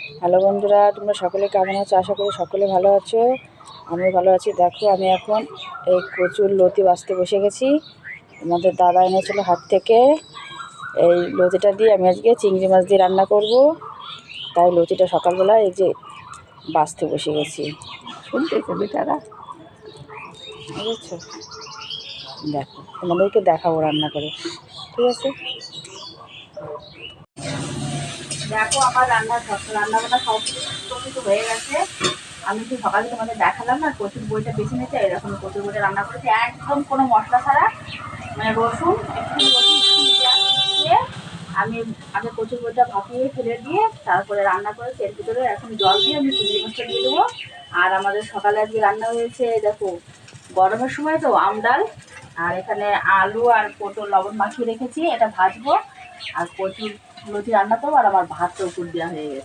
Hello বন্ধুরা, তোমরা সকলে কেমন আছো? আশা করি সকলে ভালো আছো। আমিও ভালো আছি। দেখো, আমি এখন এই কচুর লতি বাছতে বসে গেছি। আমাদের দাদা এনেছিল হাট থেকে। এই লতিটা দিয়ে আমি আজকে চিংড়ি মাছ দিয়ে রান্না করব। তাই লতিটা সকালবেলা এই যে বাছতে বসে গেছি। শুনতেছো বেটারা? বুঝেছো? দেখো, তোমাদেরকে দেখাবো রান্না করে, ঠিক আছে? দেখো, আমার রান্নাবান্না সব কিছু হয়ে গেছে। আমি তো সকালে তোমাদের দেখালাম না, কচুর বইটা বেছে নিতে। এরকম কচুর বইটা রান্না করেছি একদম কোনো মশলা ছাড়া, মানে রসুন একটু পেঁয়াজ দিয়ে আমি আগে কচুর বইটা ভাপিয়ে ফেলে দিয়ে তারপরে রান্না করেছি। এর ভিতরে এখন জল দিয়ে আমি চিংড়ি মাছটা দিয়ে দেবো। আর আমাদের সকালে আজকে রান্না হয়েছে, দেখো, গরমের সময় তো আম ডাল, আর এখানে আলু আর পটল লবণ মাখিয়ে রেখেছি, এটা ভাজবো। আর কচুর লতি রান্না করবো, আর আমার ভাতটা উপর দেওয়া হয়ে গেছে।